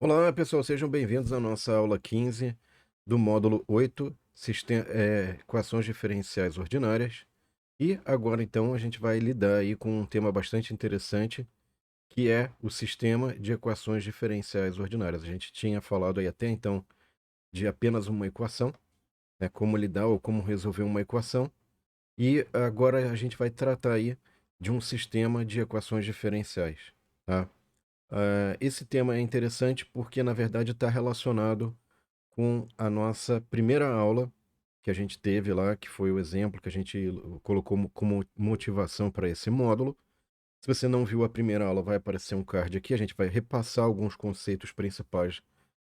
Olá, pessoal, sejam bem-vindos à nossa aula 15 do módulo 8, equações diferenciais ordinárias. E agora, então, a gente vai lidar aí com um tema bastante interessante, que é o sistema de equações diferenciais ordinárias. A gente tinha falado aí até então de apenas uma equação, né, como lidar ou como resolver uma equação, e agora a gente vai tratar aí de um sistema de equações diferenciais, tá? Esse tema é interessante porque, na verdade, está relacionado com a nossa primeira aula que a gente teve lá, que foi o exemplo que a gente colocou como motivação para esse módulo. Se você não viu a primeira aula, vai aparecer um card aqui. A gente vai repassar alguns conceitos principais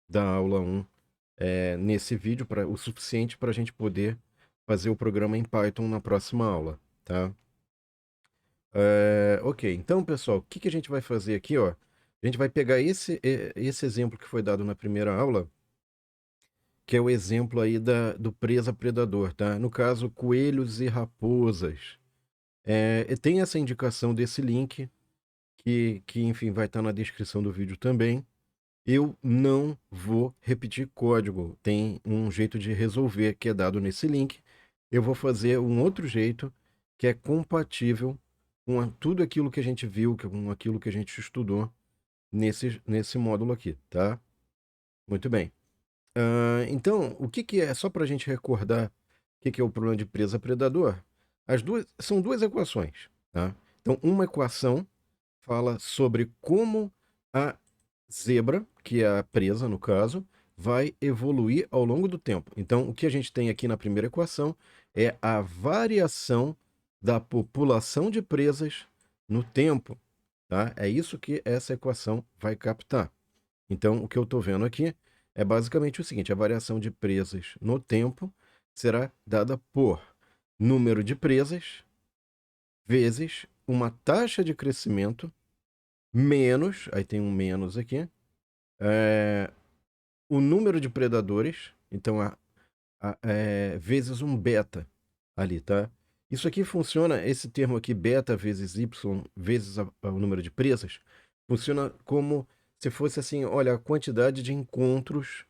da aula 1 nesse vídeo, o suficiente para a gente poder fazer o programa em Python na próxima aula, tá? Ok, então, pessoal, o que que a gente vai fazer aqui, ó? A gente vai pegar esse exemplo que foi dado na primeira aula, que é o exemplo aí do presa-predador, tá? No caso, coelhos e raposas. E tem essa indicação desse link, que enfim, vai estar na descrição do vídeo também. Eu não vou repetir código, tem um jeito de resolver que é dado nesse link. Eu vou fazer um outro jeito que é compatível com tudo aquilo que a gente viu, com aquilo que a gente estudou nesse módulo aqui, tá? Muito bem. Então, o que que é, só para a gente recordar o que que é o problema de presa-predador, as duas são duas equações, tá? Então, uma equação fala sobre como a zebra, que é a presa no caso, vai evoluir ao longo do tempo. Então, o que a gente tem aqui na primeira equação é a variação da população de presas no tempo, tá? É isso que essa equação vai captar. Então, o que eu estou vendo aqui é basicamente o seguinte: a variação de presas no tempo será dada por número de presas vezes uma taxa de crescimento menos, aí tem um menos aqui, é, o número de predadores, então vezes um beta ali, tá? Isso aqui funciona, esse termo aqui, beta vezes y vezes o número de presas, funciona como se fosse assim, olha, a quantidade de encontros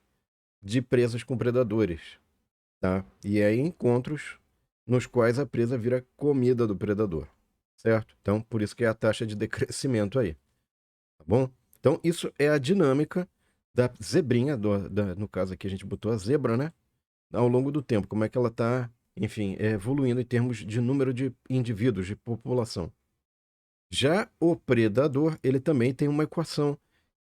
de presas com predadores, tá? E aí encontros nos quais a presa vira comida do predador, certo? Então, por isso que é a taxa de decrescimento aí, tá bom? Então, isso é a dinâmica da zebrinha, no caso aqui a gente botou a zebra, né? Ao longo do tempo, como é que ela está, enfim, evoluindo em termos de número de indivíduos, de população. Já o predador, ele também tem uma equação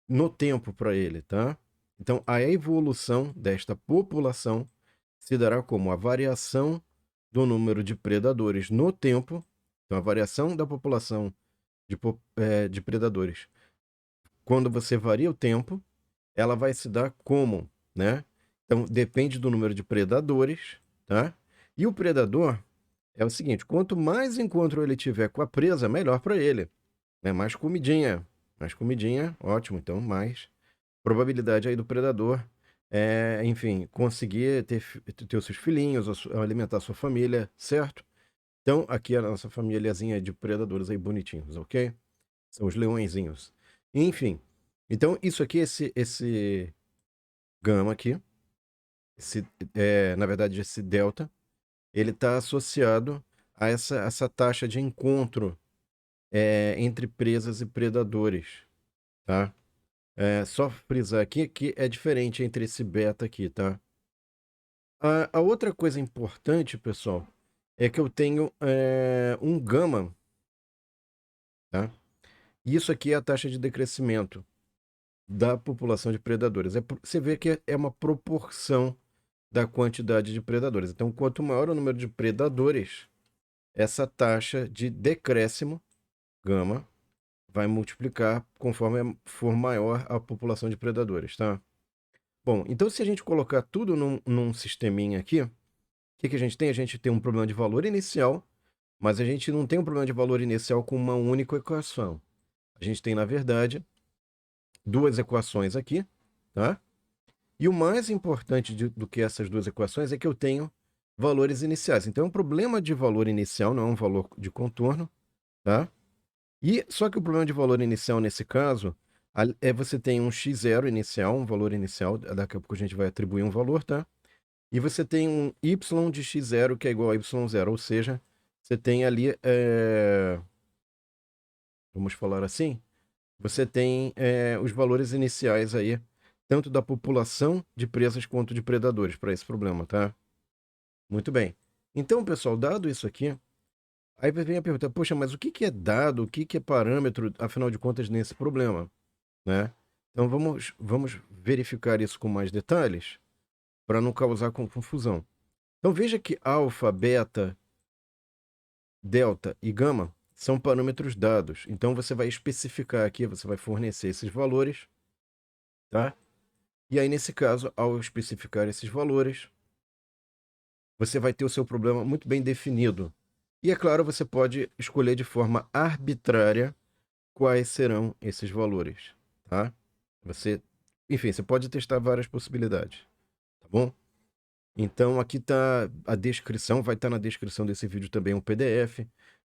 no tempo para ele, tá? Então, a evolução desta população se dará como a variação do número de predadores no tempo, então a variação da população de predadores. Quando você varia o tempo, ela vai se dar como, né? Então, depende do número de predadores, tá? E o predador é o seguinte: quanto mais encontro ele tiver com a presa, melhor para ele, né? Mais comidinha. Mais comidinha, ótimo. Então, mais probabilidade aí do predador, enfim, conseguir ter os seus filhinhos, alimentar a sua família, certo? Então, aqui a nossa famíliazinha de predadores aí bonitinhos, ok? São os leõezinhos. Enfim, então isso aqui, esse gama aqui, na verdade, esse delta, ele está associado a essa taxa de encontro entre presas e predadores, tá? Só frisar aqui que é diferente entre esse beta aqui, tá? A outra coisa importante, pessoal, é que eu tenho um gama, tá? E isso aqui é a taxa de decrescimento da população de predadores. Você vê que é uma proporção da quantidade de predadores. Então, quanto maior o número de predadores, essa taxa de decréscimo, gama, vai multiplicar conforme for maior a população de predadores, tá? Bom, então se a gente colocar tudo num sisteminha aqui, o que que a gente tem? A gente tem um problema de valor inicial, mas a gente não tem um problema de valor inicial com uma única equação. A gente tem, na verdade, duas equações aqui, tá? E o mais importante do que essas duas equações é que eu tenho valores iniciais. Então, é um problema de valor inicial, não é um valor de contorno, tá? E só que o problema de valor inicial nesse caso Você tem um x0 inicial, um valor inicial, daqui a pouco a gente vai atribuir um valor, tá? E você tem um y de x0 que é igual a y0, ou seja, você tem ali, vamos falar assim, você tem os valores iniciais aí, tanto da população de presas quanto de predadores para esse problema, tá? Muito bem. Então, pessoal, dado isso aqui, aí vem a pergunta, poxa, mas o que que é dado, o que que é parâmetro, afinal de contas, nesse problema, né? Então vamos verificar isso com mais detalhes para não causar confusão. Então veja que alfa, beta, delta e gama são parâmetros dados. Então você vai especificar aqui, você vai fornecer esses valores, tá? E aí nesse caso, ao especificar esses valores, você vai ter o seu problema muito bem definido. E é claro, você pode escolher de forma arbitrária quais serão esses valores, tá? Enfim, você pode testar várias possibilidades, tá bom? Então aqui está a descrição, vai estar na descrição desse vídeo também um PDF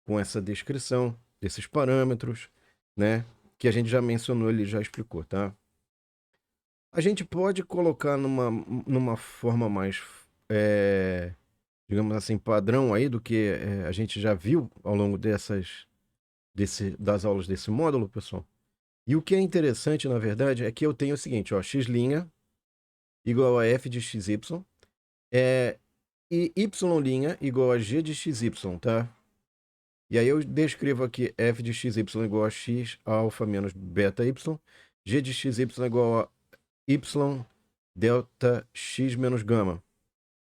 com essa descrição desses parâmetros, né? Que a gente já mencionou, ele já explicou, tá? A gente pode colocar numa forma mais, digamos assim, padrão aí do que a gente já viu ao longo das aulas desse módulo, pessoal. E o que é interessante, na verdade, é que eu tenho o seguinte, ó, x' igual a f de xy, e y' igual a g de xy, tá? E aí eu descrevo aqui f de xy igual a x alfa menos beta y, g de xy igual a y delta x menos gama.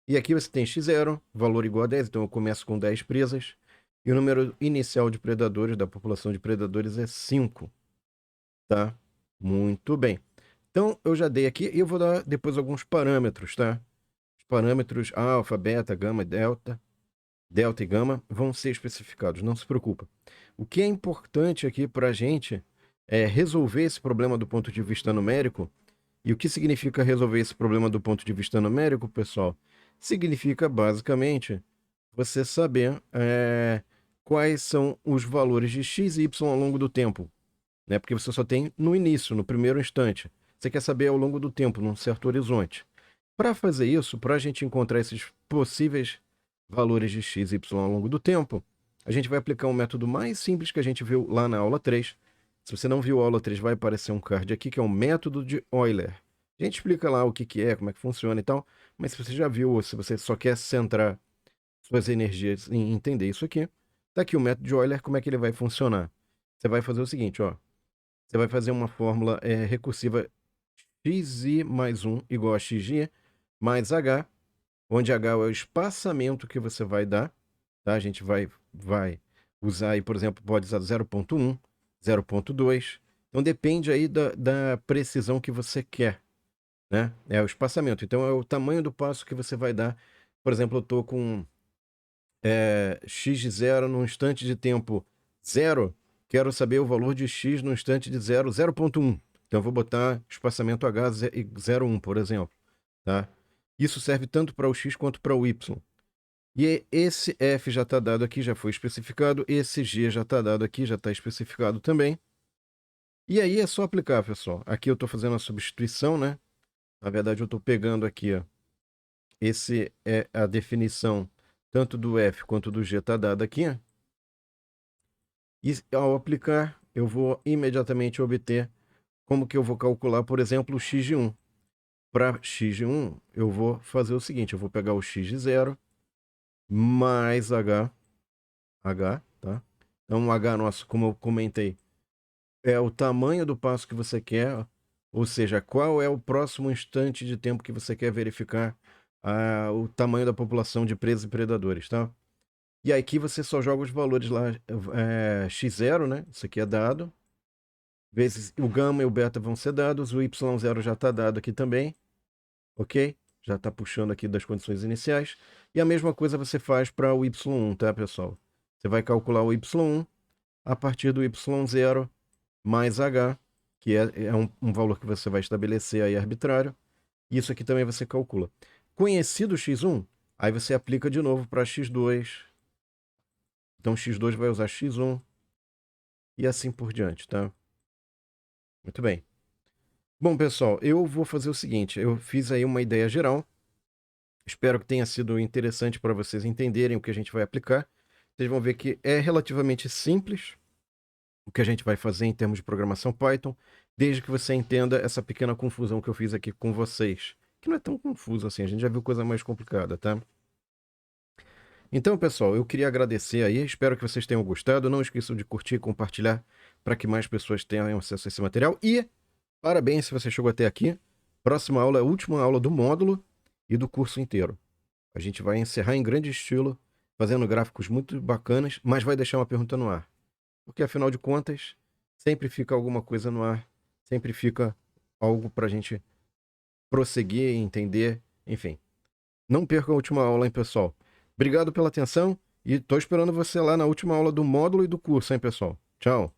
E aqui você tem x0, valor igual a 10, então eu começo com 10 presas, e o número inicial de predadores, da população de predadores, é 5, tá? Muito bem. Então eu já dei aqui, e eu vou dar depois alguns parâmetros, tá? Os parâmetros alfa, beta, gama, delta e gama vão ser especificados, não se preocupa. O que é importante aqui para a gente é resolver esse problema do ponto de vista numérico. E o que significa resolver esse problema do ponto de vista numérico, pessoal? Significa, basicamente, você saber quais são os valores de x e y ao longo do tempo, né? Porque você só tem no início, no primeiro instante. Você quer saber ao longo do tempo, num certo horizonte. Para fazer isso, para a gente encontrar esses possíveis valores de x e y ao longo do tempo, a gente vai aplicar um método mais simples que a gente viu lá na aula 3. Se você não viu a aula 3, vai aparecer um card aqui, que é o método de Euler. A gente explica lá o que que é, como é que funciona e tal, mas se você já viu, ou se você só quer centrar suas energias em entender isso aqui, tá aqui o método de Euler, como é que ele vai funcionar. Você vai fazer o seguinte, ó. Você vai fazer uma fórmula recursiva xi mais 1 igual a xi mais h, onde h é o espaçamento que você vai dar, tá? A gente vai usar aí, por exemplo, pode usar 0.1, 0.2. Então depende aí da precisão que você quer, né? É o espaçamento. Então é o tamanho do passo que você vai dar. Por exemplo, eu estou com x de 0 no instante de tempo 0. Quero saber o valor de x no instante de 0, 0.1. Então eu vou botar espaçamento h 0,1, por exemplo, tá? Isso serve tanto para o x quanto para o y. E esse f já está dado aqui, já foi especificado. Esse g já está dado aqui, já está especificado também. E aí é só aplicar, pessoal. Aqui eu estou fazendo a substituição, né? Na verdade, eu estou pegando aqui, ó. Esse é a definição tanto do f quanto do g está dada aqui, ó. E ao aplicar, eu vou imediatamente obter como que eu vou calcular, por exemplo, o x de 1. Para x de 1, eu vou fazer o seguinte, eu vou pegar o x de 0 mais h, tá? Então, o h nosso, como eu comentei, é o tamanho do passo que você quer, ou seja, qual é o próximo instante de tempo que você quer verificar o tamanho da população de presas e predadores, tá? E aí aqui você só joga os valores lá, x0, né? Isso aqui é dado. Vezes o gama e o beta vão ser dados, o y0 já está dado aqui também, ok? Já está puxando aqui das condições iniciais. E a mesma coisa você faz para o y1, tá, pessoal? Você vai calcular o y1 a partir do y0 mais h, que é um valor que você vai estabelecer aí arbitrário. Isso aqui também você calcula. Conhecido o x1, aí você aplica de novo para x2. Então x2 vai usar x1 e assim por diante, tá? Muito bem. Bom, pessoal, eu vou fazer o seguinte, eu fiz aí uma ideia geral, espero que tenha sido interessante para vocês entenderem o que a gente vai aplicar. Vocês vão ver que é relativamente simples o que a gente vai fazer em termos de programação Python, desde que você entenda essa pequena confusão que eu fiz aqui com vocês, que não é tão confuso assim, a gente já viu coisa mais complicada, tá? Então, pessoal, eu queria agradecer aí, espero que vocês tenham gostado, não esqueçam de curtir e compartilhar para que mais pessoas tenham acesso a esse material e parabéns se você chegou até aqui. Próxima aula é a última aula do módulo e do curso inteiro. A gente vai encerrar em grande estilo, fazendo gráficos muito bacanas, mas vai deixar uma pergunta no ar. Porque, afinal de contas, sempre fica alguma coisa no ar, sempre fica algo para a gente prosseguir, entender, enfim. Não perca a última aula, hein, pessoal? Obrigado pela atenção e estou esperando você lá na última aula do módulo e do curso, hein, pessoal? Tchau!